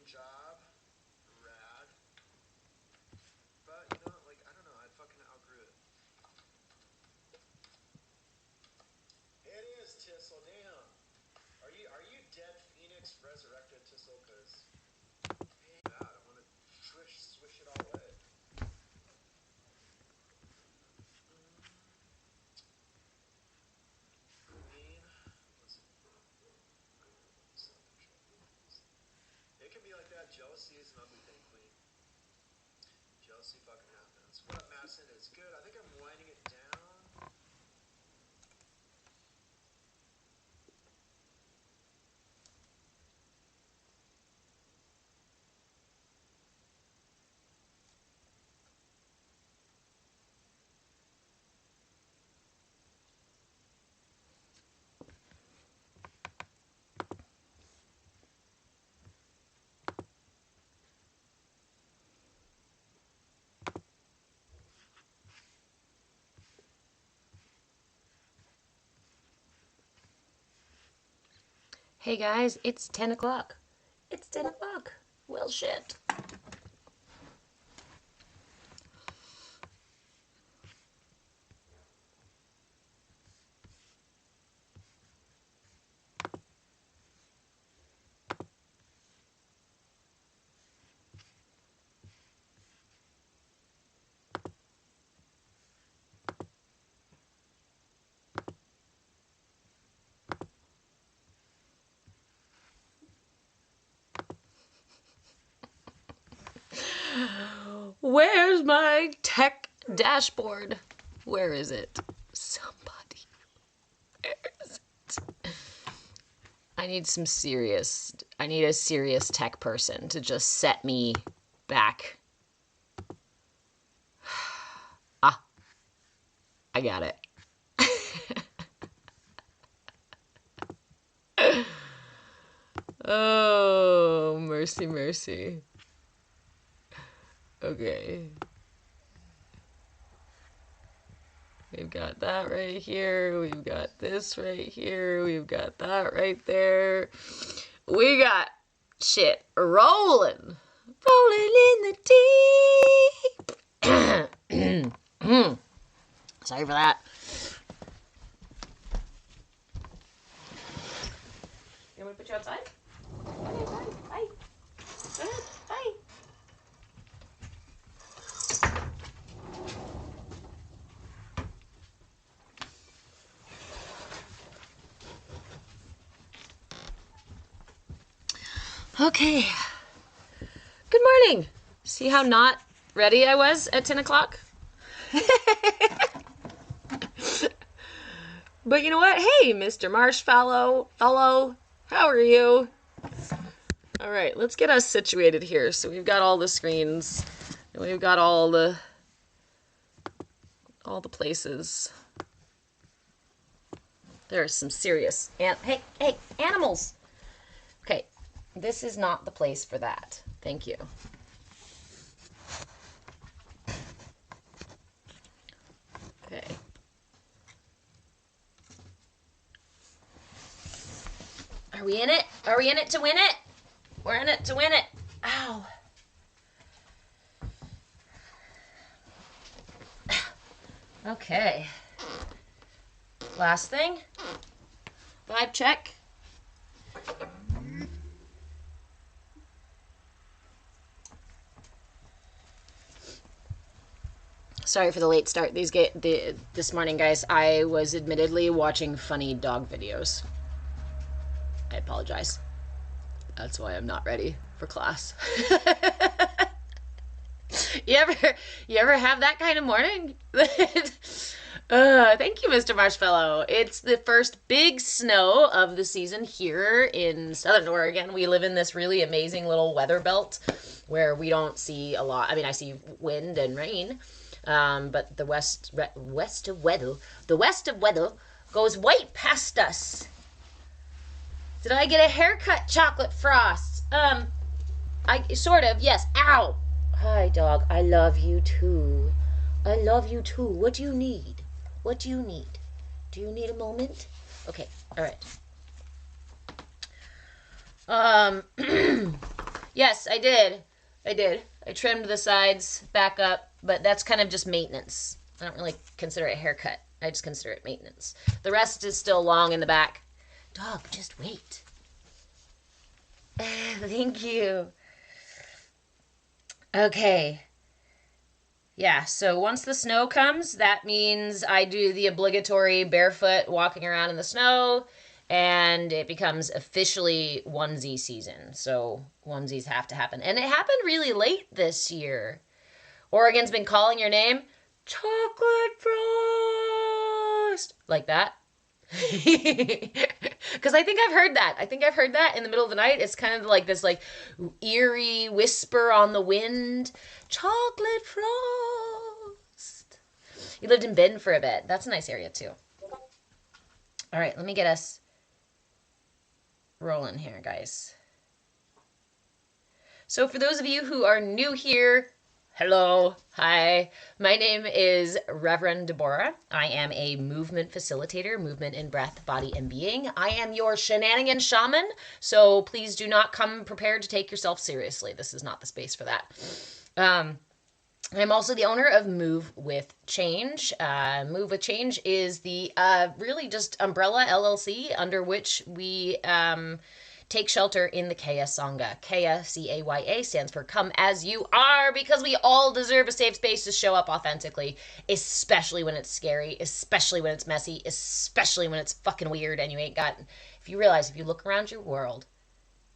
job. Rad. But, you know, like, I don't know. I fucking outgrew it. It is, Tissel. Damn. Are you dead Phoenix resurrected, Tissel? Because, man, I want to swish it all away. It can be like that. Jealousy is an ugly thing, Queen. Jealousy fucking happens. What up, Madison? It's good. I think I'm winding it down. Hey guys, it's 10 o'clock. It's 10 o'clock. Well, shit. Where's my tech dashboard? Where is it? Somebody. Where is it? I need a serious tech person to just set me back. Ah, I got it. Oh, mercy, mercy. Okay. We've got that right here. We've got this right here. We've got that right there. We got shit rolling. Rolling in the deep. Sorry for that. You want me to put you outside? Okay, bye. Bye. Go ahead. Bye. Okay. Good morning. See how not ready I was at 10 o'clock? But you know what? Hey, Mr. Marshmallow, fellow, how are you? All right, let's get us situated here. So we've got all the screens, and we've got all the places. There's some serious hey, animals. Okay, this is not the place for that. Thank you. Okay. Are we in it? Are we in it to win it? We're in it to win it. Ow. Okay. Last thing. Vibe check. Sorry for the late start. This morning, guys, I was admittedly watching funny dog videos. I apologize. That's why I'm not ready for class. You ever have that kind of morning? Thank you, Mr. Marshmallow. It's the first big snow of the season here in Southern Oregon. We live in this really amazing little weather belt where we don't see a lot. I mean, I see wind and rain, but the west of weather goes white past us. Did I get a haircut, Chocolate Frost? I sort of, yes. Ow! Hi, dog. I love you too. I love you too. What do you need? What do you need? Do you need a moment? Okay, all right. Yes, I did. I trimmed the sides back up, but that's kind of just maintenance. I don't really consider it a haircut. I just consider it maintenance. The rest is still long in the back. Dog, just wait. Thank you. Okay. Yeah, so once the snow comes, that means I do the obligatory barefoot walking around in the snow, and it becomes officially onesie season. So onesies have to happen. And it happened really late this year. Oregon's been calling your name, Chocolate Frost, like that. Because I think I've heard that. I think I've heard that in the middle of the night. It's kind of like this like eerie whisper on the wind. Chocolate Frost. You lived in Bend for a bit. That's a nice area too. All right, let me get us rolling here, guys. So for those of you who are new here, hello, hi. My name is Reverend Deborah. I am a movement facilitator, movement in breath, body, and being. I am your shenanigan shaman, so please do not come prepared to take yourself seriously. This is not the space for that. I'm also the owner of Move with Change. Move with Change is the really just umbrella LLC under which we take shelter in the CAYA Sangha. CAYA, C-A-Y-A, stands for Come As You Are, because we all deserve a safe space to show up authentically, especially when it's scary, especially when it's messy, especially when it's fucking weird and you ain't got... If you realize, if you look around your world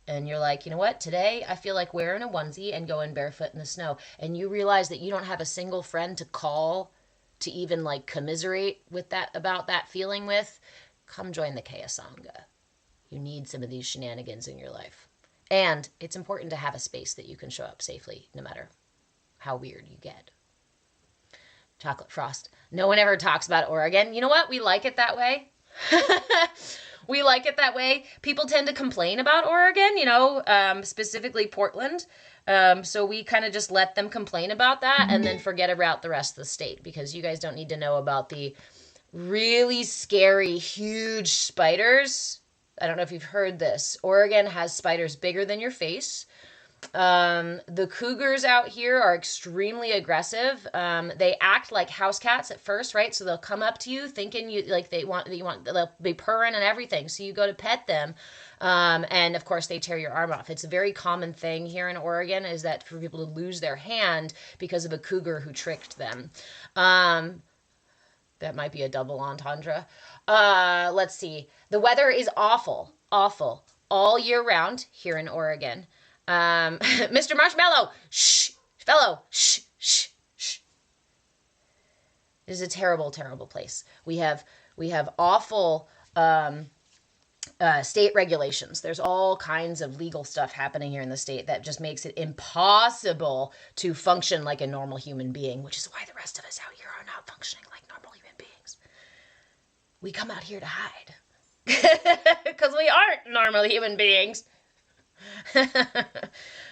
and you're like, you know what, today I feel like wearing a onesie and going barefoot in the snow, and you realize that you don't have a single friend to call to even like commiserate with that, about that feeling with, come join the CAYA Sangha. You need some of these shenanigans in your life. And it's important to have a space that you can show up safely, no matter how weird you get. Chocolate Frost. No one ever talks about Oregon. You know what? We like it that way. We like it that way. People tend to complain about Oregon, you know, specifically Portland. So we kind of just let them complain about that and then forget about the rest of the state, because you guys don't need to know about the really scary, huge spiders. I don't know if you've heard this. Oregon has spiders bigger than your face. The cougars out here are extremely aggressive. They act like house cats at first, right? So they'll come up to you thinking you like they'll be purring and everything. So you go to pet them, and of course they tear your arm off. It's a very common thing here in Oregon, is that for people to lose their hand because of a cougar who tricked them. That might be a double entendre. Let's see. The weather is awful all year round here in Oregon. Mr. Marshmallow, shh, fellow, shh, shh, shh. It is a terrible, terrible place. We have awful state regulations. There's all kinds of legal stuff happening here in the state that just makes it impossible to function like a normal human being, which is why the rest of us out here are not functioning like normal human beings. We come out here to hide. Because we aren't normal human beings.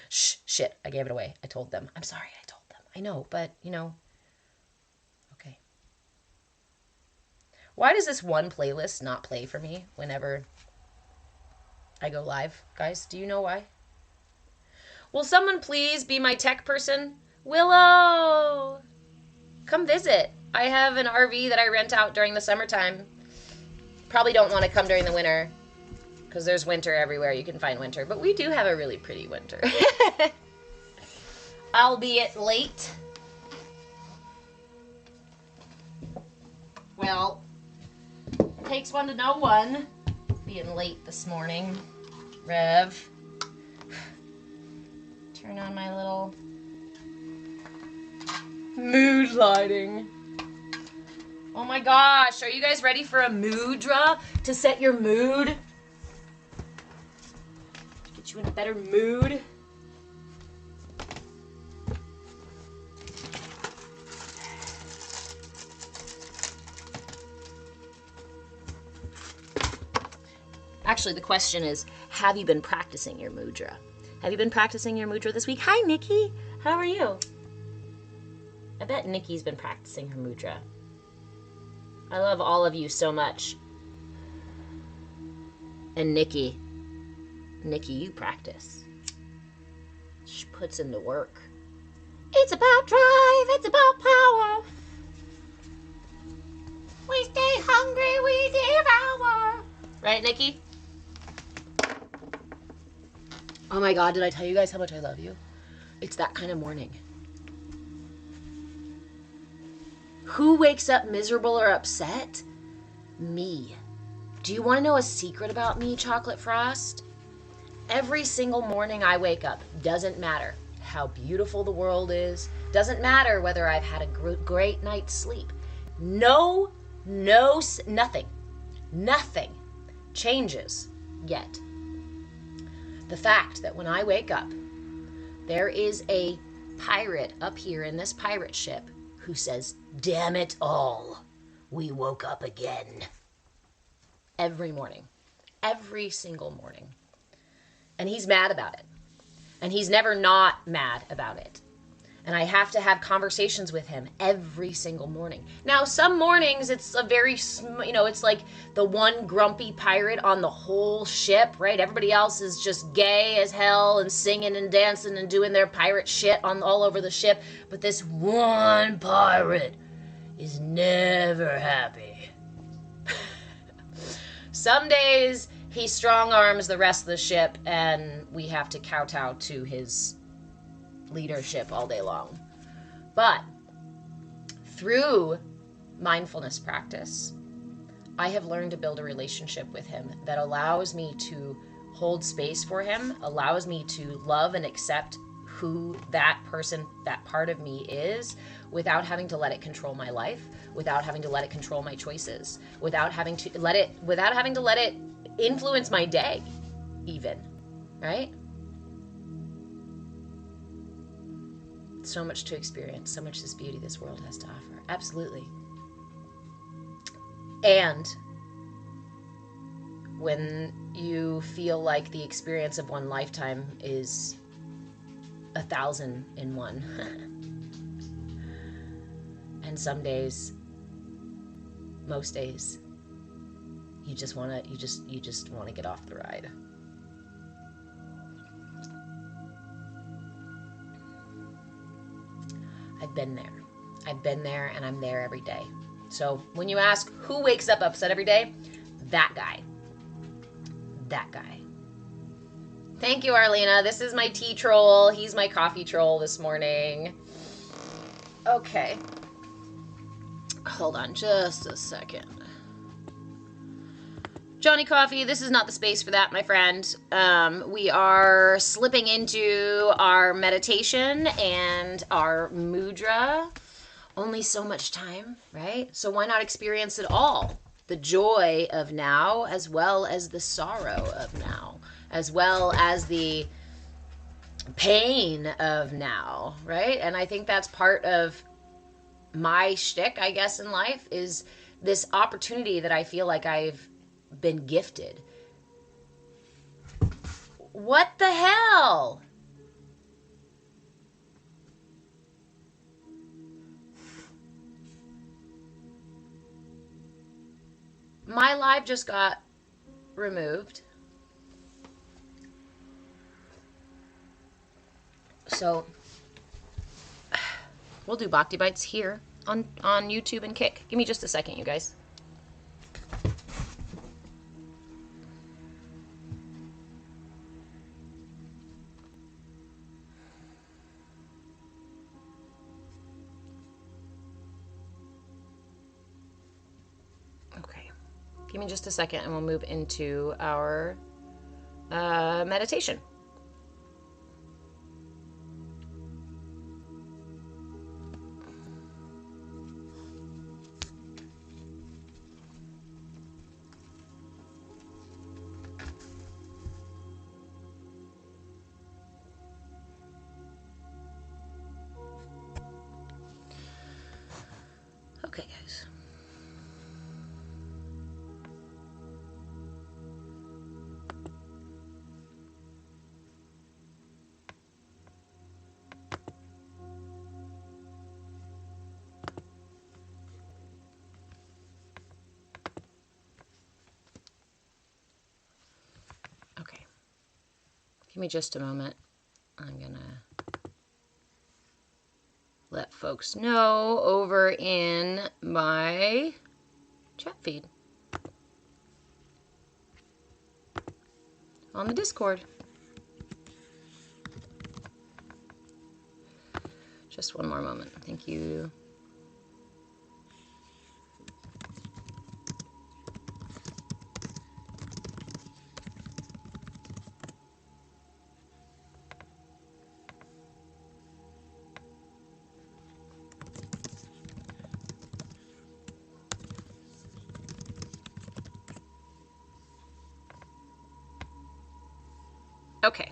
Shit, I gave it away. I told them. I'm sorry, I told them. I know, but, you know. Okay. Why does this one playlist not play for me whenever I go live? Guys, do you know why? Will someone please be my tech person? Willow! Come visit. I have an RV that I rent out during the summertime. Probably don't want to come during the winter, because there's winter everywhere. You can find winter. But we do have a really pretty winter. Albeit late. Well, it takes one to know one. Being late this morning. Rev. Turn on my little mood lighting. Oh my gosh, are you guys ready for a mudra to set your mood? Get you in a better mood? Actually, the question is, have you been practicing your mudra? Have you been practicing your mudra this week? Hi, Nikki. How are you? I bet Nikki's been practicing her mudra. I love all of you so much. And Nikki, you practice. She puts in the work. It's about drive. It's about power. We stay hungry. We devour. Right, Nikki? Oh my God, did I tell you guys how much I love you? It's that kind of morning. Who wakes up miserable or upset? Me. Do you want to know a secret about me, Chocolate Frost? Every single morning I wake up, doesn't matter how beautiful the world is, doesn't matter whether I've had a great night's sleep. Nothing changes yet. The fact that when I wake up, there is a pirate up here in this pirate ship who says, "Damn it all, we woke up again." Every morning. Every single morning. And he's mad about it. And he's never not mad about it. And I have to have conversations with him every single morning. Now, some mornings it's a very, it's like the one grumpy pirate on the whole ship, right? Everybody else is just gay as hell and singing and dancing and doing their pirate shit all over the ship. But this one pirate is never happy. Some days he strong arms the rest of the ship and we have to kowtow to his leadership all day long. But through mindfulness practice, I have learned to build a relationship with him that allows me to hold space for him, allows me to love and accept who that person, that part of me is, without having to let it control my life, without having to let it control my choices, without having to let it influence my day, even, right? So much to experience, so much this beauty this world has to offer. Absolutely. And when you feel like the experience of one lifetime is 1,000 in one, and some days, most days, you just want to get off the ride. I've been there and I'm there every day. So when you ask who wakes up upset every day, that guy. Thank you, Arlena. This is my tea troll. He's my coffee troll this morning. Okay. Hold on just a second. Johnny Coffee, this is not the space for that, my friend. We are slipping into our meditation and our mudra. Only so much time, right? So why not experience it all? The joy of now, as well as the sorrow of now, as well as the pain of now, right? And I think that's part of my shtick, I guess, in life, is this opportunity that I feel like I've been gifted. What the hell? My live just got removed. So we'll do Bhakti Bites here on YouTube and Kick. Give me just a second, you guys. Give me just a second and we'll move into our meditation. Okay, guys. Okay. Give me just a moment. I'm gonna let folks know over in my chat feed on the Discord. Just one more moment. Thank you. Okay.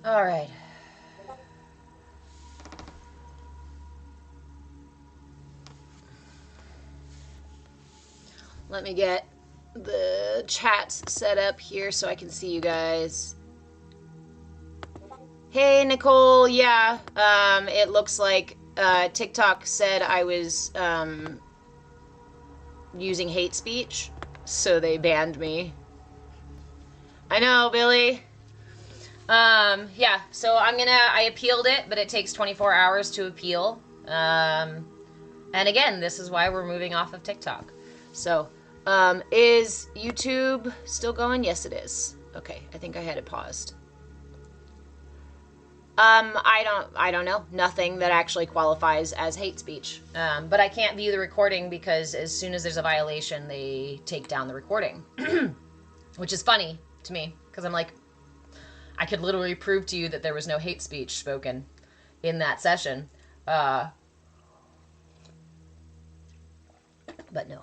All right. Let me get the chats set up here so I can see you guys. Hey, Nicole. Yeah, it looks like TikTok said I was using hate speech, so they banned me. I know, Billy. Yeah, so I appealed it, but it takes 24 hours to appeal. And again, this is why we're moving off of TikTok. So, is YouTube still going? Yes, it is. Okay, I think I had it paused. I don't know. Nothing that actually qualifies as hate speech. But I can't view the recording because as soon as there's a violation, they take down the recording. Which is funny to me, because I'm like, I could literally prove to you that there was no hate speech spoken in that session. But no.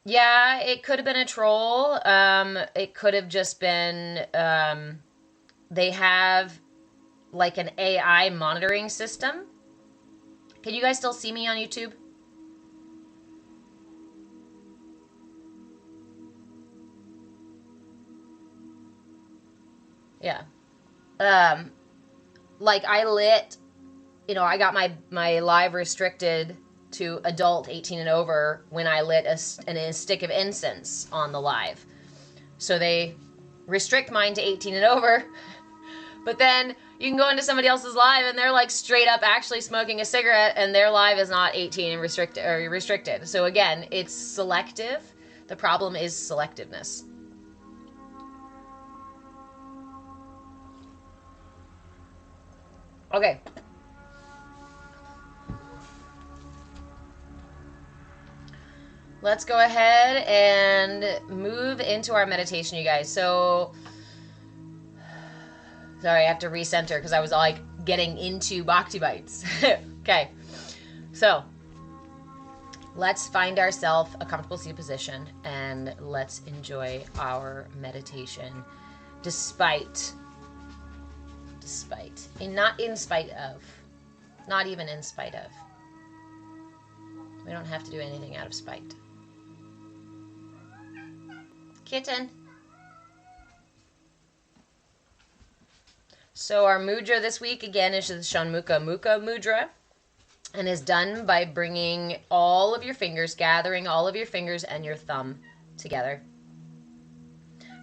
Yeah, it could have been a troll. It could have just been, they have like an AI monitoring system. Can you guys still see me on YouTube? Yeah. Like I lit, I got my live restricted to adult 18 and over when I lit a stick of incense on the live. So they restrict mine to 18 and over, but then you can go into somebody else's live and they're like straight up actually smoking a cigarette and their live is not 18 and restricted. So again, it's selective. The problem is selectiveness. Okay. Let's go ahead and move into our meditation, you guys. So, sorry, I have to recenter because I was like getting into Bhakti Bites. Okay, so let's find ourselves a comfortable seated position and let's enjoy our meditation not in spite of. Not even in spite of. We don't have to do anything out of spite. Kitten. So our mudra this week, again, is the Adhomukha Mudra, and is done by bringing all of your fingers, gathering all of your fingers and your thumb together.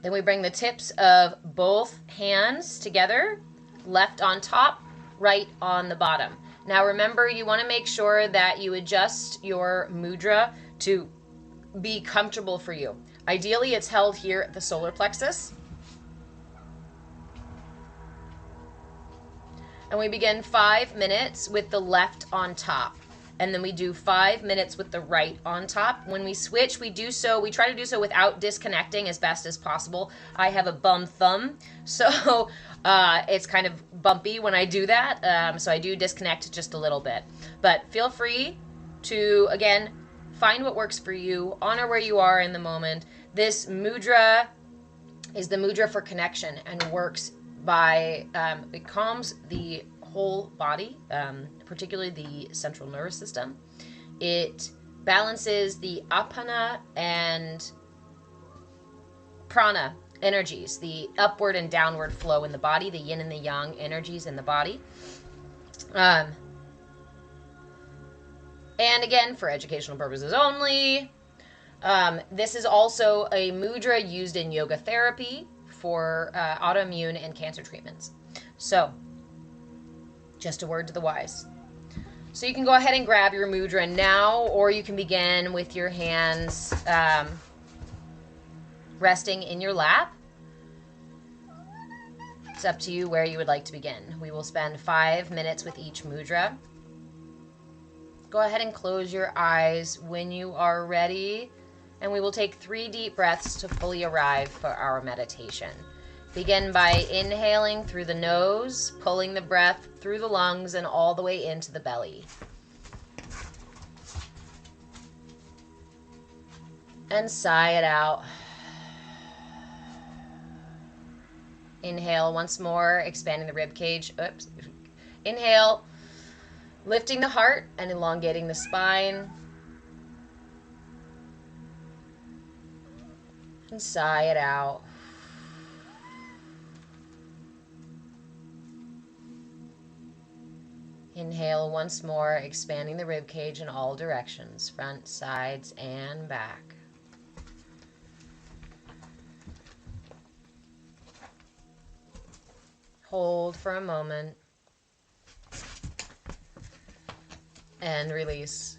Then we bring the tips of both hands together, left on top, right on the bottom. Now remember, you want to make sure that you adjust your mudra to be comfortable for you. Ideally, it's held here at the solar plexus. And we begin 5 minutes with the left on top. And then we do 5 minutes with the right on top. When we switch, we try to do so without disconnecting as best as possible. I have a bum thumb, so it's kind of bumpy when I do that. So I do disconnect just a little bit. But feel free to, again, find what works for you, honor where you are in the moment. This mudra is the mudra for connection and works by, it calms the whole body, particularly the central nervous system. It balances the apana and prana energies, the upward and downward flow in the body, the yin and the yang energies in the body. Um, and again, for educational purposes only, this is also a mudra used in yoga therapy for autoimmune and cancer treatments. So, just a word to the wise. So you can go ahead and grab your mudra now, or you can begin with your hands resting in your lap. It's up to you where you would like to begin. We will spend 5 minutes with each mudra. Go ahead and close your eyes when you are ready, and we will take 3 deep breaths to fully arrive for our meditation. Begin by inhaling through the nose, pulling the breath through the lungs and all the way into the belly. And sigh it out. Inhale once more, expanding the rib cage. Oops. Inhale, lifting the heart and elongating the spine. And sigh it out. Inhale once more, expanding the rib cage in all directions, front, sides, and back. Hold for a moment. And release.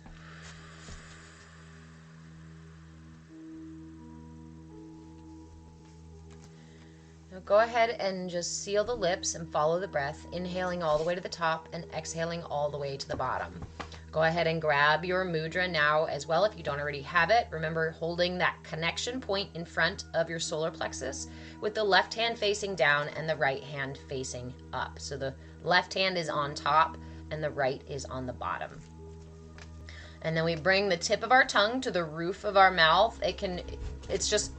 Now go ahead and just seal the lips and follow the breath, inhaling all the way to the top and exhaling all the way to the bottom. Go ahead and grab your mudra now as well if you don't already have it. Remember holding that connection point in front of your solar plexus with the left hand facing down and the right hand facing up. So the left hand is on top and the right is on the bottom. And then we bring the tip of our tongue to the roof of our mouth. It's just,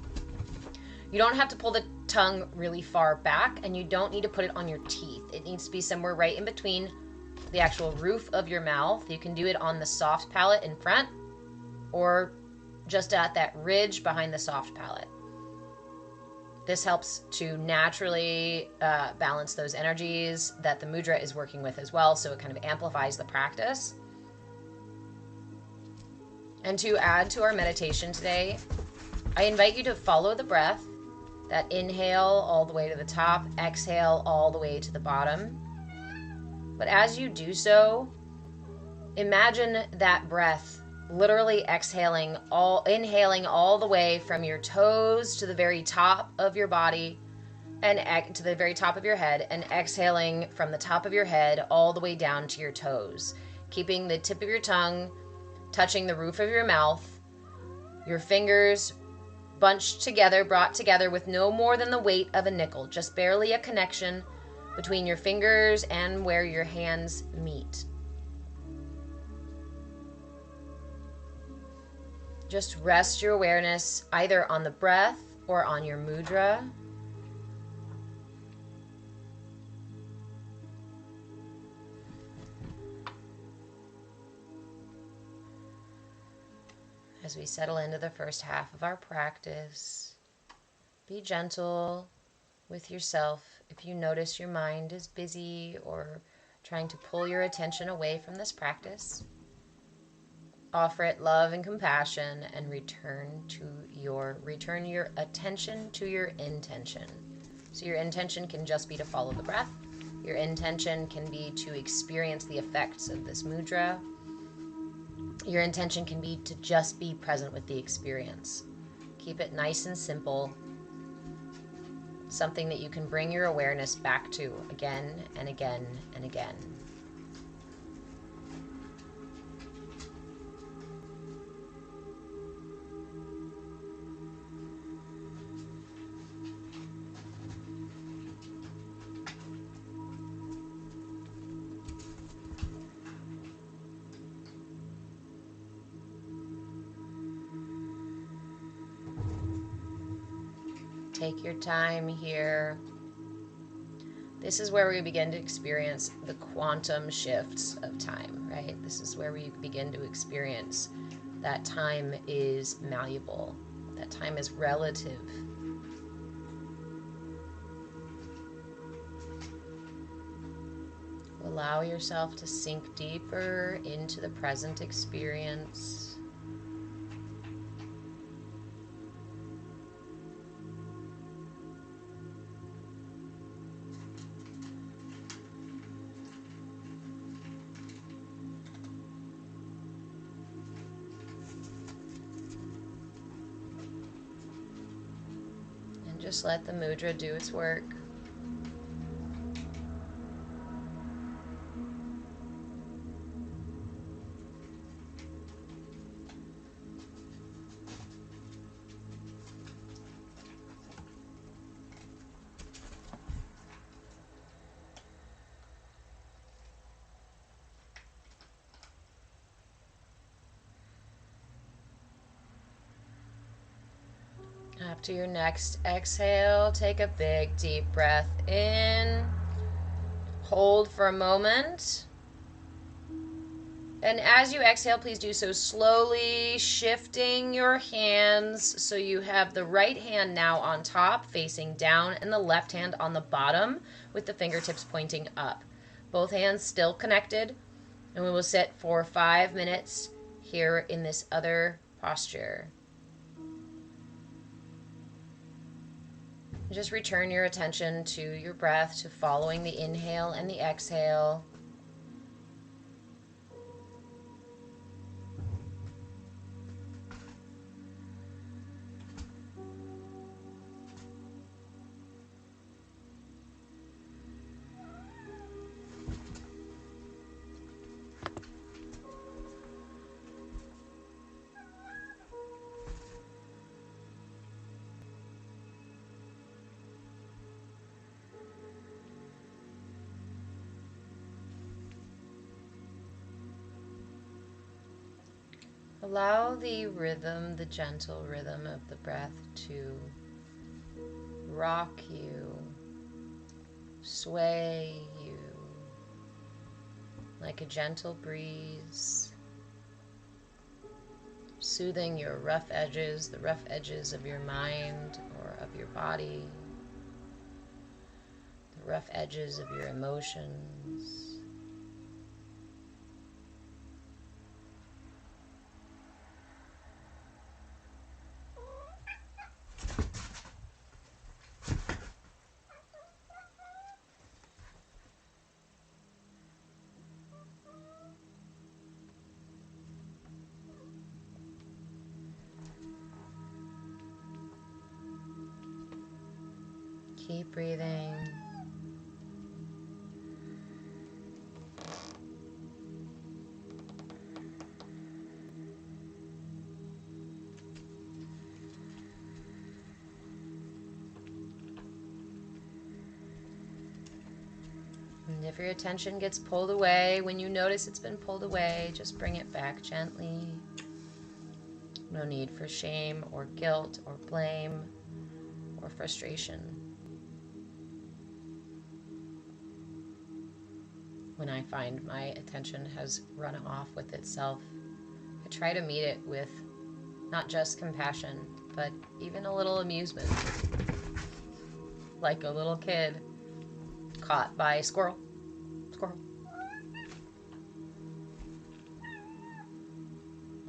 you don't have to pull the tongue really far back, and you don't need to put it on your teeth. It needs to be somewhere right in between the actual roof of your mouth. You can do it on the soft palate in front or just at that ridge behind the soft palate. This helps to naturally balance those energies that the mudra is working with as well, so it kind of amplifies the practice. And to add to our meditation today, I invite you to follow the breath. That inhale all the way to the top, exhale all the way to the bottom. But as you do so, imagine that breath literally inhaling all the way from your toes to the very top of your body and to the very top of your head, and exhaling from the top of your head all the way down to your toes, keeping the tip of your tongue touching the roof of your mouth, your fingers bunched together, brought together with no more than the weight of a nickel, just barely a connection between your fingers and where your hands meet. Just rest your awareness either on the breath or on your mudra. As we settle into the first half of our practice, be gentle with yourself if you notice your mind is busy or trying to pull your attention away from this practice. Offer it love and compassion and return your attention to your intention. So your intention can just be to follow the breath. Your intention can be to experience the effects of this mudra. Your intention can be to just be present with the experience. Keep it nice and simple. Something that you can bring your awareness back to again and again and again. Take your time here. This is where we begin to experience the quantum shifts of time, right? This is where we begin to experience that time is malleable, that time is relative. Allow yourself to sink deeper into the present experience. And just let the mudra do its work. After your next exhale, take a big deep breath in. Hold for a moment. And as you exhale, please do so slowly, shifting your hands so you have the right hand now on top, facing down, and the left hand on the bottom with the fingertips pointing up. Both hands still connected, and we will sit for 5 minutes here in this other posture. Just return your attention to your breath, to following the inhale and the exhale. Allow the rhythm, the gentle rhythm of the breath to rock you, sway you like a gentle breeze, soothing your rough edges, the rough edges of your mind or of your body, the rough edges of your emotions. Keep breathing. And if your attention gets pulled away, when you notice it's been pulled away, just bring it back gently. No need for shame or guilt or blame or frustration. When I find my attention has run off with itself, I try to meet it with not just compassion, but even a little amusement. Like a little kid caught by a squirrel. Squirrel.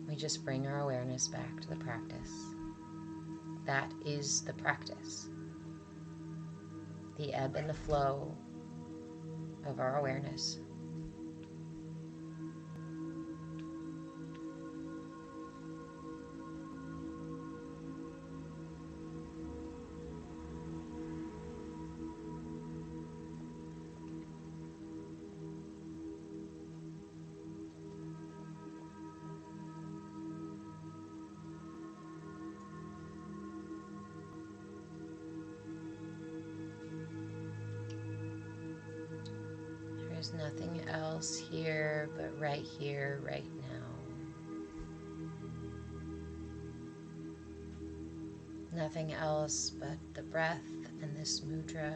We just bring our awareness back to the practice. That is the practice. The ebb and the flow of our awareness. There's nothing else here but right here, right now. Nothing else but the breath and this mudra.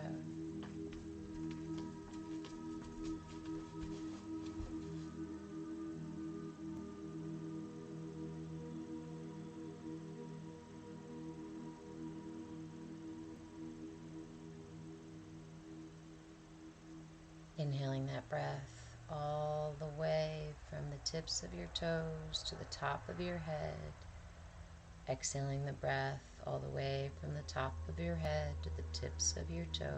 Inhaling that breath all the way from the tips of your toes to the top of your head. Exhaling the breath all the way from the top of your head to the tips of your toes.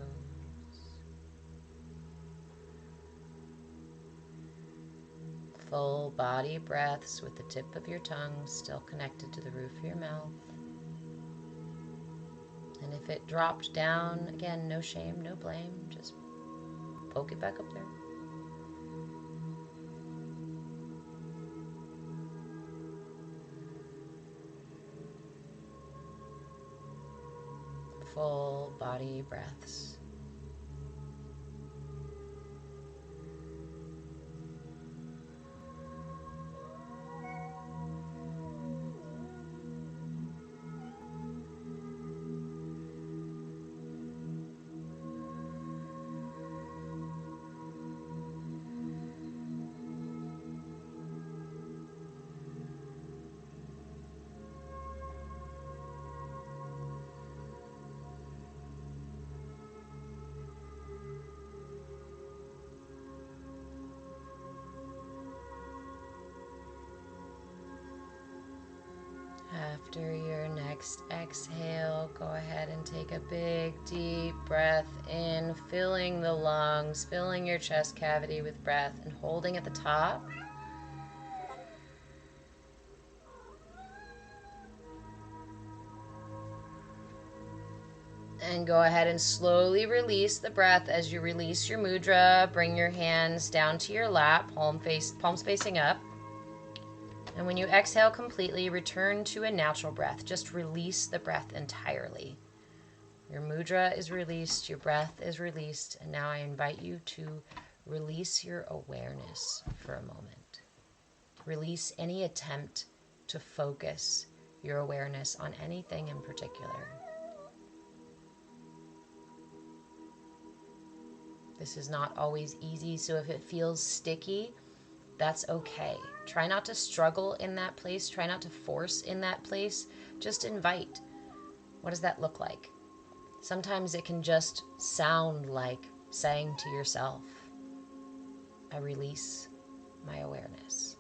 Full body breaths with the tip of your tongue still connected to the roof of your mouth. And if it dropped down, again, no shame, no blame, just poke it back up there. Full body breaths. After your next exhale, go ahead and take a big, deep breath in, filling the lungs, filling your chest cavity with breath, and holding at the top. And go ahead and slowly release the breath as you release your mudra. Bring your hands down to your lap, palms facing up. And when you exhale completely, return to a natural breath. Just release the breath entirely. Your mudra is released, your breath is released, and now I invite you to release your awareness for a moment. Release any attempt to focus your awareness on anything in particular. This is not always easy, so if it feels sticky, that's okay. Try not to struggle in that place. Try not to force in that place. Just invite. What does that look like? Sometimes it can just sound like saying to yourself, I release my awareness.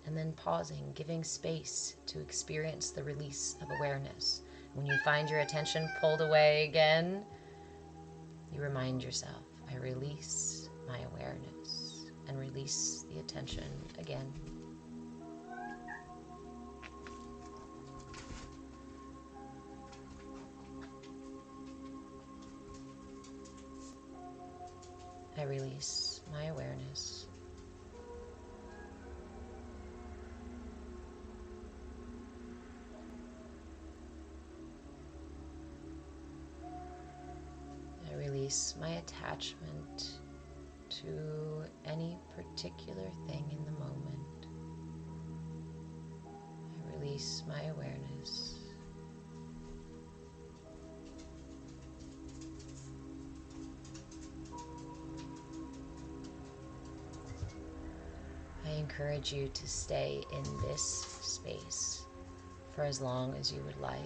And then pausing, giving space to experience the release of awareness. When you find your attention pulled away again, you remind yourself, I release my awareness. And release the attention again. I release my awareness. I release my attachment to any particular thing in the moment. I release my awareness. I encourage you to stay in this space for as long as you would like,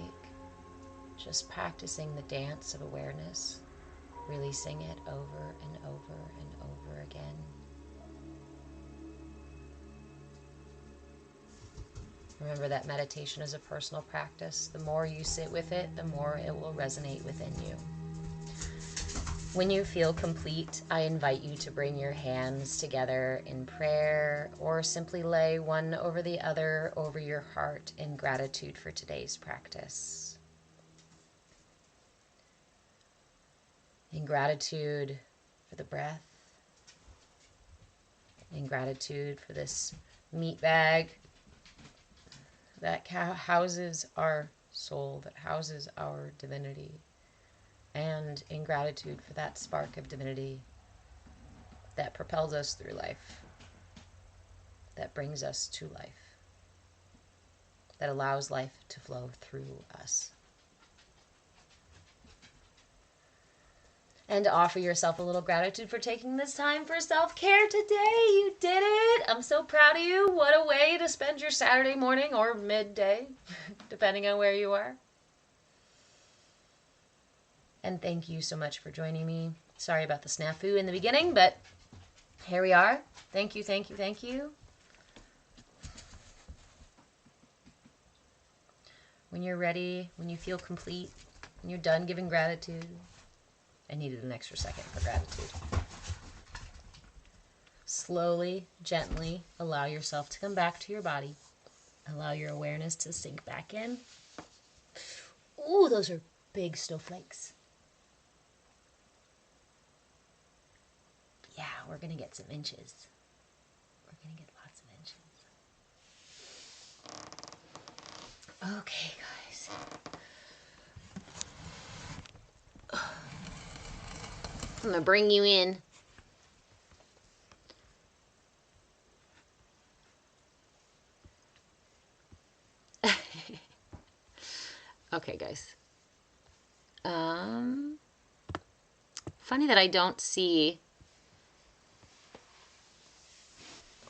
just practicing the dance of awareness, releasing it over and over and over again. Remember that meditation is a personal practice. The more you sit with it, the more it will resonate within you. When you feel complete, I invite you to bring your hands together in prayer or simply lay one over the other over your heart in gratitude for today's practice. In gratitude for the breath, in gratitude for this meat bag that houses our soul, that houses our divinity, and in gratitude for that spark of divinity that propels us through life, that brings us to life, that allows life to flow through us. And to offer yourself a little gratitude for taking this time for self-care today. You did it. I'm so proud of you. What a way to spend your Saturday morning or midday, depending on where you are. And thank you so much for joining me. Sorry about the snafu in the beginning, but here we are. Thank you, thank you, thank you. When you're ready, when you feel complete, when you're done giving gratitude, I needed an extra second for gratitude. Slowly, gently allow yourself to come back to your body. Allow your awareness to sink back in. Ooh, those are big snowflakes. Yeah, we're going to get some inches. We're going to get lots of inches. Okay, guys. I'm going to bring you in. Okay, guys. Funny that I don't see...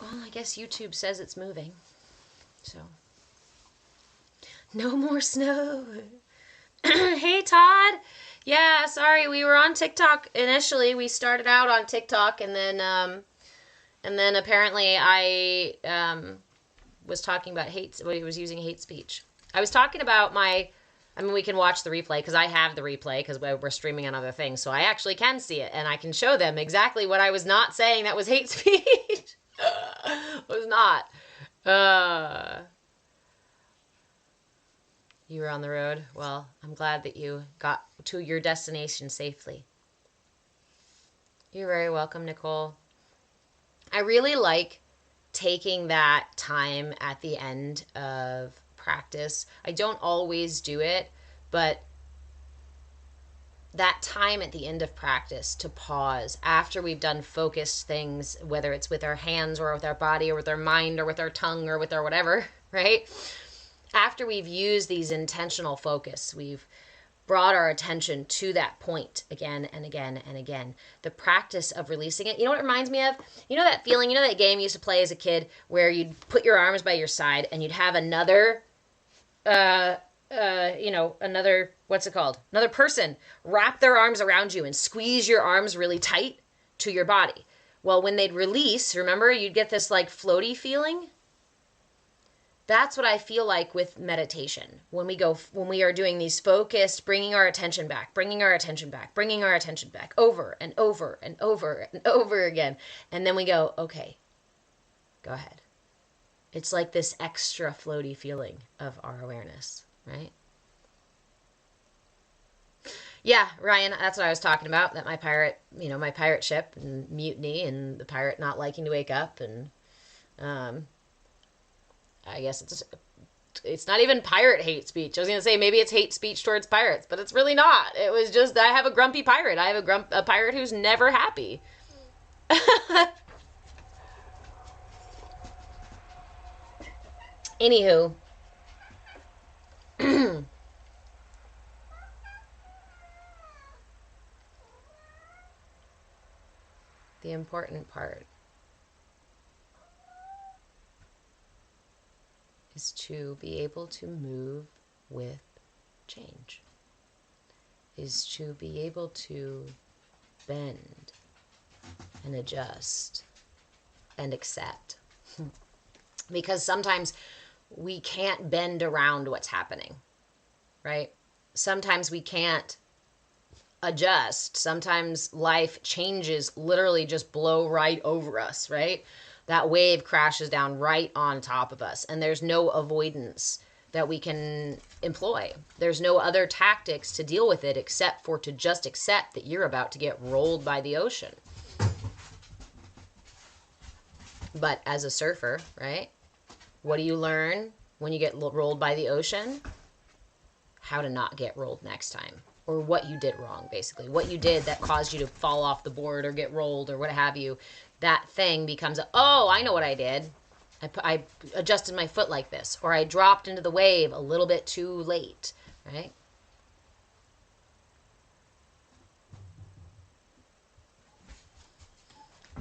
Well, I guess YouTube says it's moving. So. No more snow. Hey, Todd. Yeah, sorry, we were on TikTok initially. We started out on TikTok, and then apparently I was talking about was using hate speech. I was talking about we can watch the replay because I have the replay because we're streaming on other things, so I actually can see it, and I can show them exactly what I was not saying that was hate speech. Was not. You were on the road? Well, I'm glad that you got to your destination safely. You're very welcome, Nicole. I really like taking that time at the end of practice. I don't always do it, but that time at the end of practice to pause after we've done focused things, whether it's with our hands or with our body or with our mind or with our tongue or with our whatever, right? After we've used these intentional focus, we've brought our attention to that point again and again and again. The practice of releasing it. You know what it reminds me of? You know that feeling, you know that game you used to play as a kid where you'd put your arms by your side and you'd have another, another, what's it called? Another person wrap their arms around you and squeeze your arms really tight to your body. Well, when they'd release, remember, you'd get this like floaty feeling. That's what I feel like with meditation. When we are doing these focused, bringing our attention back, bringing our attention back, bringing our attention back over and over and over and over again. And then we go, okay, go ahead. It's like this extra floaty feeling of our awareness, right? Yeah, Ryan, that's what I was talking about, that my pirate ship and mutiny and the pirate not liking to wake up and, I guess it's not even pirate hate speech. I was going to say maybe it's hate speech towards pirates, but it's really not. It was just I have a grumpy pirate. I have a pirate who's never happy. Anywho. The important part is to be able to move with change, is to be able to bend and adjust and accept. Because sometimes we can't bend around what's happening, right? Sometimes we can't adjust. Sometimes life changes literally just blow right over us, right? That wave crashes down right on top of us, and there's no avoidance that we can employ. There's no other tactics to deal with it except for to just accept that you're about to get rolled by the ocean. But as a surfer, right? What do you learn when you get rolled by the ocean? How to not get rolled next time. Or what you did wrong, basically. What you did that caused you to fall off the board or get rolled or what have you. That thing becomes, oh, I know what I did. I adjusted my foot like this. Or I dropped into the wave a little bit too late, right?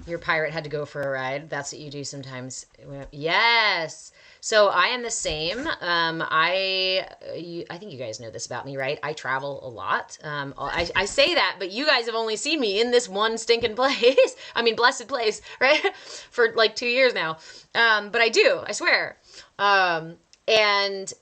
Your pirate had to go for a ride. That's what you do sometimes. Yes. So I am the same. I think you guys know this about me, right? I travel a lot. I say that, but you guys have only seen me in this one stinking place. I mean, blessed place, right? For like 2 years now. But I do, I swear. And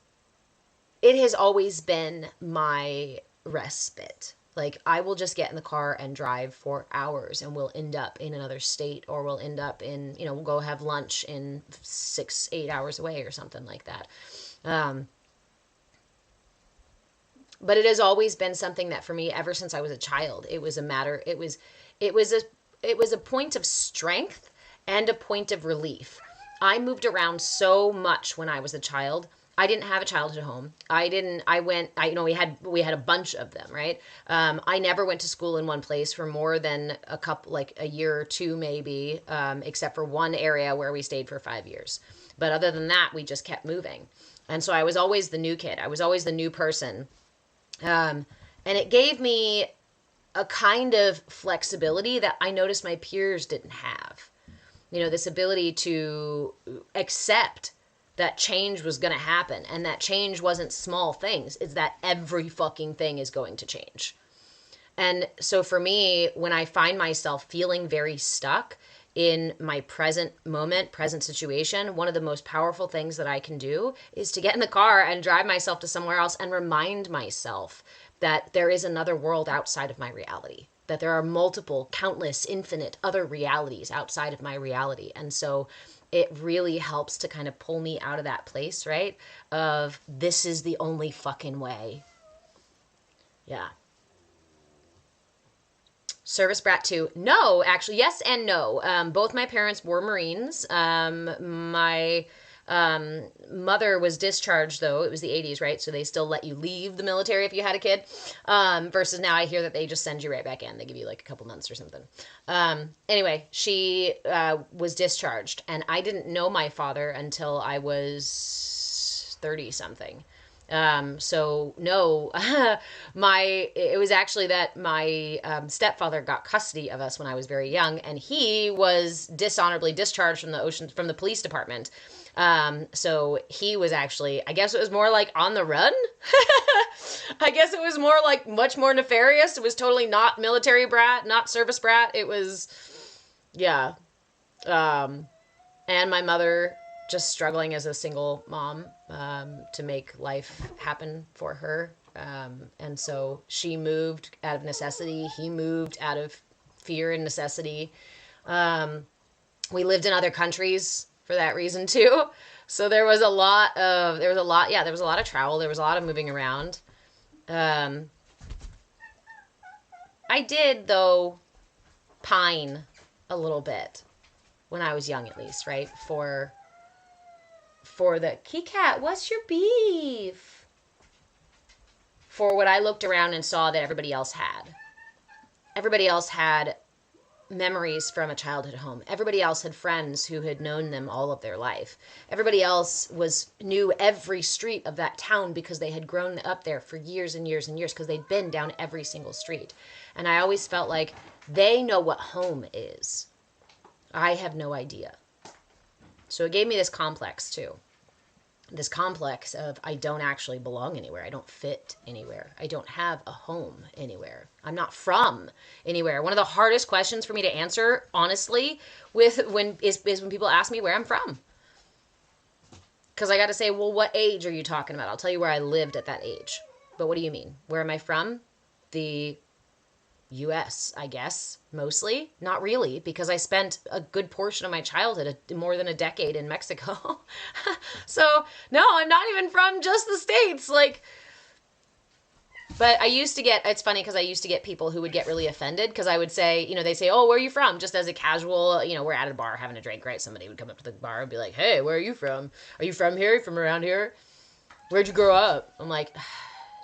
it has always been my respite. Like, I will just get in the car and drive for hours, and we'll end up in another state, or we'll end up in, we'll go have lunch in 6, 8 hours away or something like that. But it has always been something that for me, ever since I was a child, it was a point of strength and a point of relief. I moved around so much when I was a child. I didn't have a childhood home. We had a bunch of them, right? I never went to school in one place for more than a year or two, maybe, except for one area where we stayed for 5 years. But other than that, we just kept moving. And so I was always the new kid. I was always the new person. And it gave me a kind of flexibility that I noticed my peers didn't have. This ability to accept that change was going to happen, and that change wasn't small things. It's that every fucking thing is going to change. And so for me, when I find myself feeling very stuck in my present moment, present situation, one of the most powerful things that I can do is to get in the car and drive myself to somewhere else and remind myself that there is another world outside of my reality, that there are multiple, countless, infinite other realities outside of my reality. And so it really helps to kind of pull me out of that place, right? Of this is the only fucking way. Yeah. Service brat too. No, actually, yes and no. Both my parents were Marines. My mother was discharged, though. It was the 80s, right? So they still let you leave the military if you had a kid. Versus now I hear that they just send you right back in. They give you like a couple months or something. Anyway, she was discharged, and I didn't know my father until I was 30 something. So no, it was actually that my stepfather got custody of us when I was very young, and he was dishonorably discharged from the police department. So he was actually, I guess it was more like on the run. I guess it was more like much more nefarious. It was totally not military brat, not service brat. It was, yeah. And my mother just struggling as a single mom, to make life happen for her. And so she moved out of necessity. He moved out of fear and necessity. We lived in other countries for that reason too. So there was a lot of travel. There was a lot of moving around. I did, though, pine a little bit when I was young, at least, right? For the Key Cat, what's your beef? For what I looked around and saw that everybody else had. Everybody else had memories from a childhood home. Everybody else had friends who had known them all of their life. Everybody else knew every street of that town because they had grown up there for years and years and years, because they'd been down every single street. And I always felt like they know what home is. I have no idea. So it gave me this complex too. This complex of I don't actually belong anywhere. I don't fit anywhere. I don't have a home anywhere. I'm not from anywhere. One of the hardest questions for me to answer, honestly, is when people ask me where I'm from. Because I got to say, well, what age are you talking about? I'll tell you where I lived at that age. But what do you mean? Where am I from? The U.S., I guess, mostly. Not really, because I spent a good portion of my childhood, more than a decade, in Mexico. So, no, I'm not even from just the States. But it's funny because I used to get people who would get really offended because I would say, they say, oh, where are you from? Just as a casual, we're at a bar having a drink, right? Somebody would come up to the bar and be like, hey, where are you from? Are you from here? Are you from around here? Where'd you grow up? I'm like,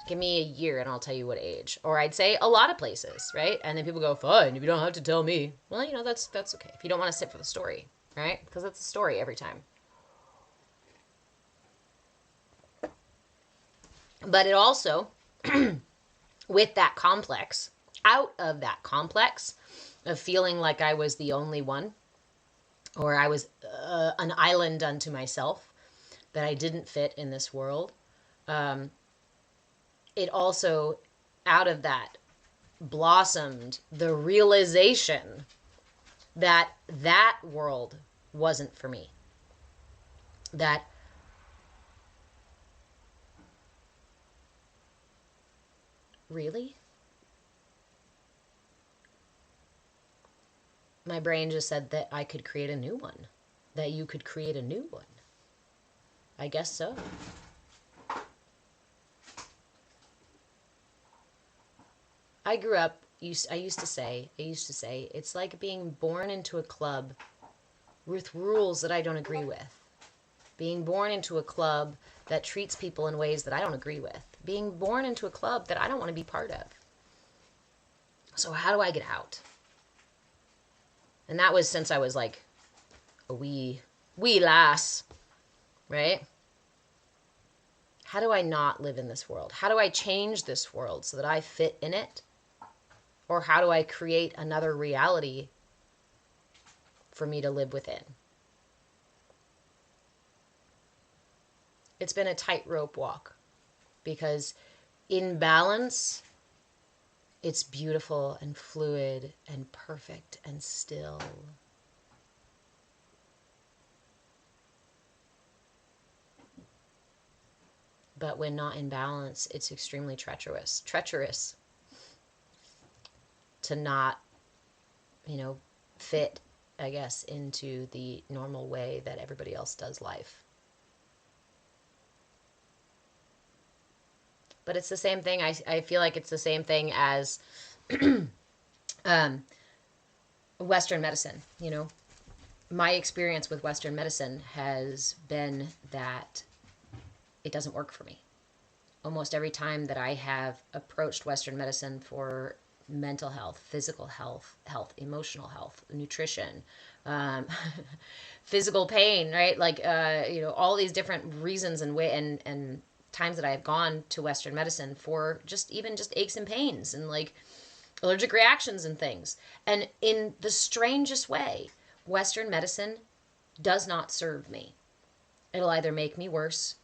give me a year and I'll tell you what age. Or I'd say a lot of places, right? And then people go, fine, if you don't have to tell me. Well, that's okay. If you don't want to sit for the story, right? Because it's a story every time. But it also, with that complex, out of that complex of feeling like I was the only one, or I was an island unto myself, that I didn't fit in this world. It also, out of that, blossomed the realization that that world wasn't for me. That really? My brain just said that I could create a new one. That you could create a new one. I guess so. I grew up, I used to say, it's like being born into a club with rules that I don't agree with. Being born into a club that treats people in ways that I don't agree with. Being born into a club that I don't want to be part of. So how do I get out? And that was since I was like a wee lass, right? How do I not live in this world? How do I change this world so that I fit in it? Or how do I create another reality for me to live within? It's been a tightrope walk, because in balance, it's beautiful and fluid and perfect and still. But when not in balance, it's extremely treacherous. Treacherous to not, fit, I guess, into the normal way that everybody else does life. But it's the same thing. I feel like it's the same thing as Western medicine. My experience with Western medicine has been that it doesn't work for me. Almost every time that I have approached Western medicine for mental health, physical health, emotional health, nutrition, physical pain, right? Like, all these different reasons and times that I have gone to Western medicine for just aches and pains and like allergic reactions and things. And in the strangest way, Western medicine does not serve me. It'll either make me worse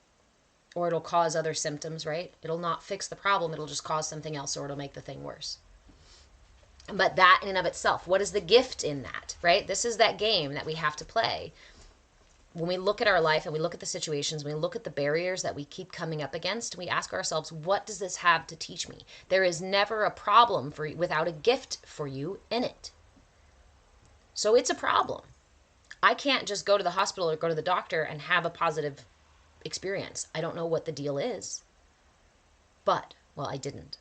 or it'll cause other symptoms, right? It'll not fix the problem. It'll just cause something else, or it'll make the thing worse. But that in and of itself, what is the gift in that, right? This is that game that we have to play. When we look at our life and we look at the situations, we look at the barriers that we keep coming up against, we ask ourselves, what does this have to teach me? There is never a problem without a gift for you in it. So it's a problem. I can't just go to the hospital or go to the doctor and have a positive experience. I don't know what the deal is. But, I didn't.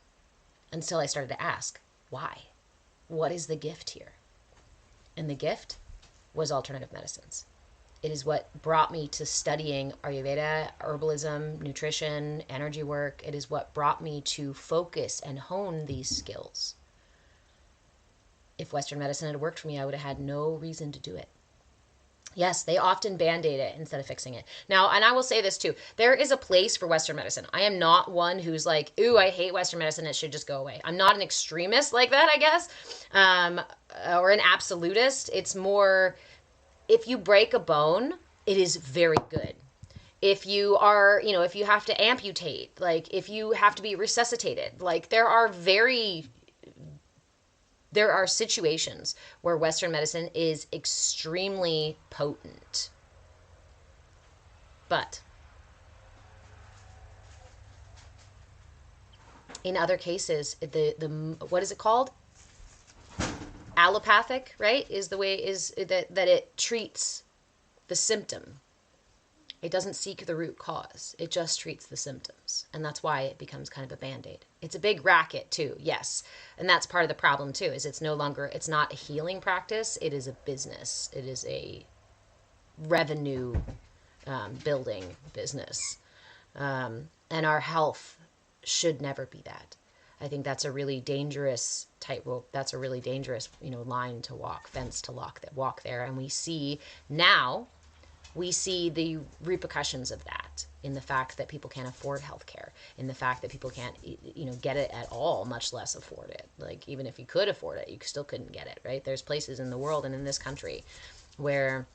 Until I started to ask, why? What is the gift here? And the gift was alternative medicines. It is what brought me to studying Ayurveda, herbalism, nutrition, energy work. It is what brought me to focus and hone these skills. If Western medicine had worked for me, I would have had no reason to do it. Yes, they often band-aid it instead of fixing it. Now, and I will say this too, there is a place for Western medicine. I am not one who's like, ooh, I hate Western medicine, it should just go away. I'm not an extremist like that, I guess, or an absolutist. It's more, if you break a bone, it is very good. If you are, if you have to amputate, like if you have to be resuscitated, like there are situations where Western medicine is extremely potent. But in other cases, the what is it called? Allopathic, right? Is the way that it treats the symptom. It doesn't seek the root cause. It just treats the symptoms. And that's why it becomes kind of a Band-Aid. It's a big racket too, yes. And that's part of the problem too, is it's not a healing practice. It is a business. It is a revenue building business. And our health should never be that. I think that's a really dangerous tightrope. That's a really dangerous, line to walk, fence to walk there. And we see the repercussions of that. in the fact that people can't afford healthcare, in the fact that people can't, get it at all, much less afford it. Like, even if you could afford it, you still couldn't get it, right? There's places in the world and in this country where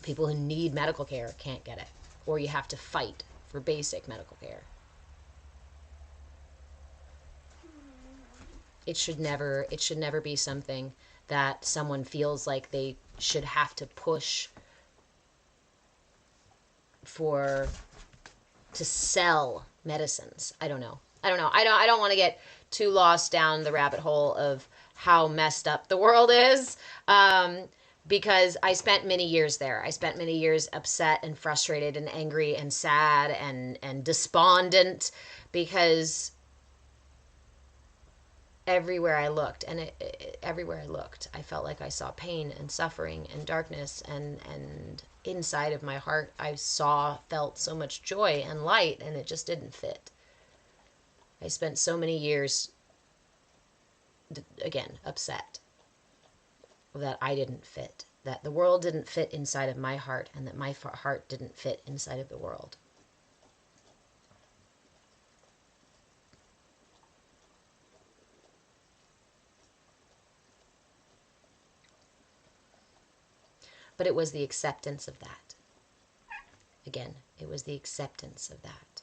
people who need medical care can't get it, or you have to fight for basic medical care. It should never be something that someone feels like they should have to push to sell medicines. I don't know. I don't want to get too lost down the rabbit hole of how messed up the world is. Because I spent many years there. I spent many years upset and frustrated and angry and sad and despondent, because everywhere I looked, everywhere I looked, I felt like I saw pain and suffering and darkness, and inside of my heart I felt so much joy and light, and it just didn't fit. I spent so many years, again, upset that I didn't fit, that the world didn't fit inside of my heart, and that my heart didn't fit inside of the world. But it was the acceptance of that. Again, it was the acceptance of that.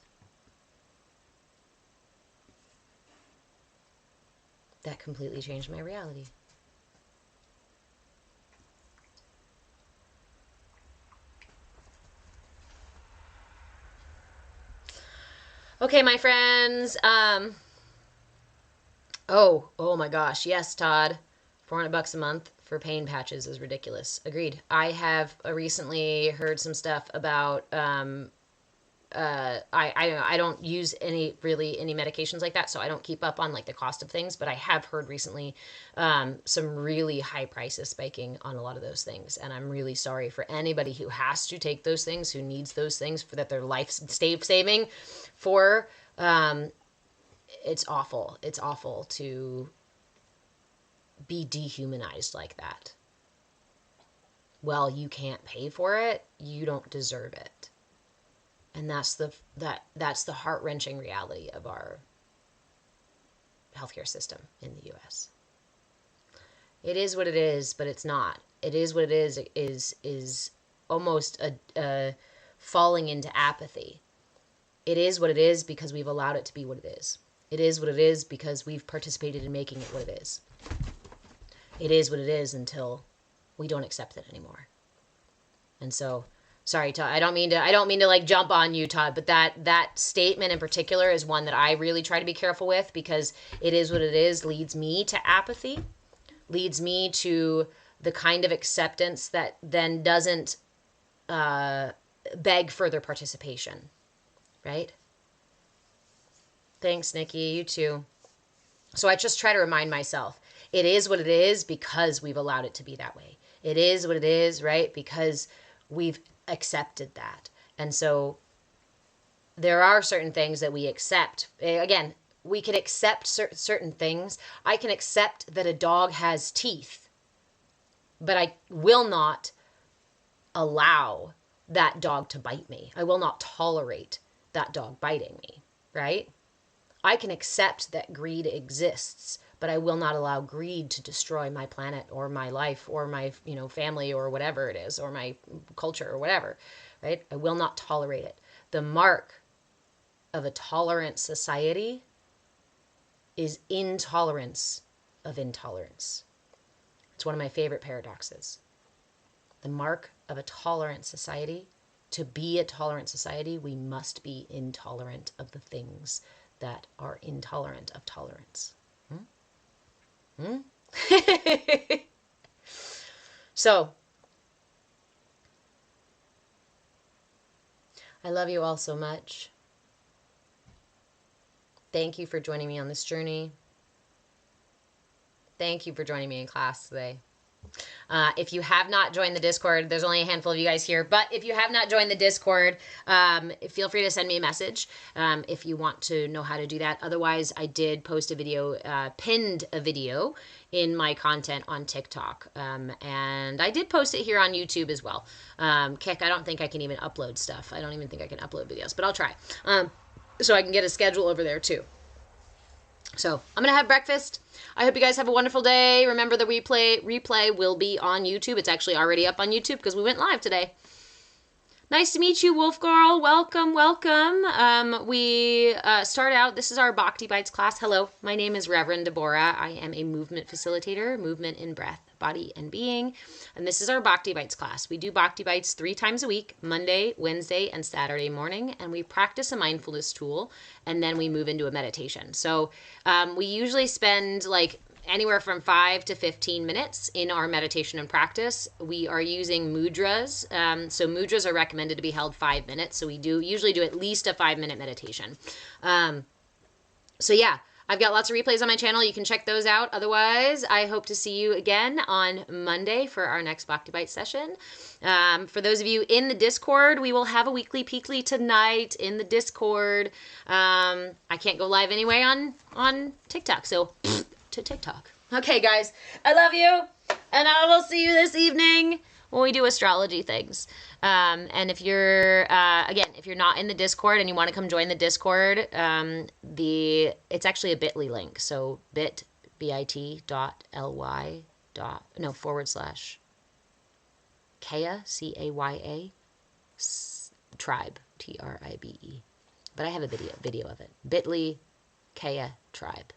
That completely changed my reality. Okay, my friends. Oh my gosh. Yes, Todd. $400 a month for pain patches is ridiculous. Agreed. I have recently heard some stuff about I don't use any medications like that, so I don't keep up on like the cost of things, but I have heard recently some really high prices spiking on a lot of those things, and I'm really sorry for anybody who has to take those things, who needs those things for that their life saving for. It's awful. It's awful to be dehumanized like that. Well, you can't pay for it, you don't deserve it. And that's the heart-wrenching reality of our healthcare system in the US. It is what it is, but it's not. It is what it is almost a falling into apathy. It is what it is because we've allowed it to be what it is. It is what it is because we've participated in making it what it is. It is what it is until we don't accept it anymore. And so, sorry, Todd, I don't mean to like jump on you, Todd, but that statement in particular is one that I really try to be careful with, because it is what it is leads me to apathy, leads me to the kind of acceptance that then doesn't beg further participation, right? Thanks, Nikki. You too. So I just try to remind myself, it is what it is because we've allowed it to be that way. It is what it is, right? Because we've accepted that. And so there are certain things that we accept. Again, we can accept certain things. I can accept that a dog has teeth, but I will not allow that dog to bite me. I will not tolerate that dog biting me, right? I can accept that greed exists, but I will not allow greed to destroy my planet or my life or my, family or whatever it is, or my culture or whatever, right? I will not tolerate it. The mark of a tolerant society is intolerance of intolerance. It's one of my favorite paradoxes. The mark of a tolerant society, to be a tolerant society, we must be intolerant of the things that are intolerant of tolerance. So, I love you all so much. Thank you for joining me on this journey. Thank you for joining me in class today. If you have not joined the Discord, there's only a handful of you guys here, but if you have not joined the Discord, feel free to send me a message if you want to know how to do that. Otherwise, I did post a video, pinned a video in my content on TikTok, and I did post it here on YouTube as well. Kick, I don't think I can even upload stuff. I don't even think I can upload videos, but I'll try. So I can get a schedule over there too. So I'm going to have breakfast. I hope you guys have a wonderful day. Remember, the replay will be on YouTube. It's actually already up on YouTube because we went live today. Nice to meet you, Wolf Girl. Welcome, welcome. We start out, this is our Bhakti Bites class. Hello, my name is Reverend Deborah. I am a movement facilitator, movement in breath, body, and being. And this is our Bhakti Bites class. We do Bhakti Bites 3 times a week, Monday, Wednesday, and Saturday morning. And we practice a mindfulness tool, and then we move into a meditation. So we usually spend like anywhere from 5 to 15 minutes in our meditation and practice. We are using mudras. So mudras are recommended to be held 5 minutes. So we usually do at least a 5-minute meditation. So yeah, I've got lots of replays on my channel. You can check those out. Otherwise, I hope to see you again on Monday for our next Bhakti Bite session. For those of you in the Discord, we will have a weekly peekly tonight in the Discord. I can't go live anyway on TikTok, so to TikTok. Okay, guys, I love you, and I will see you this evening when we do astrology things. And if you're, again, if you're not in the Discord and you want to come join the Discord, it's actually a bit.ly link. So bit.ly CAYA, CAYA, tribe, TRIBE. But I have a video of it. bit.ly CAYA tribe.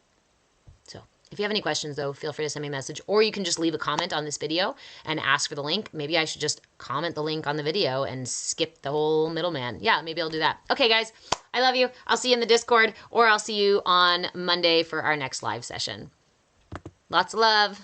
So if you have any questions, though, feel free to send me a message, or you can just leave a comment on this video and ask for the link. Maybe I should just comment the link on the video and skip the whole middleman. Yeah, maybe I'll do that. Okay, guys, I love you. I'll see you in the Discord, or I'll see you on Monday for our next live session. Lots of love.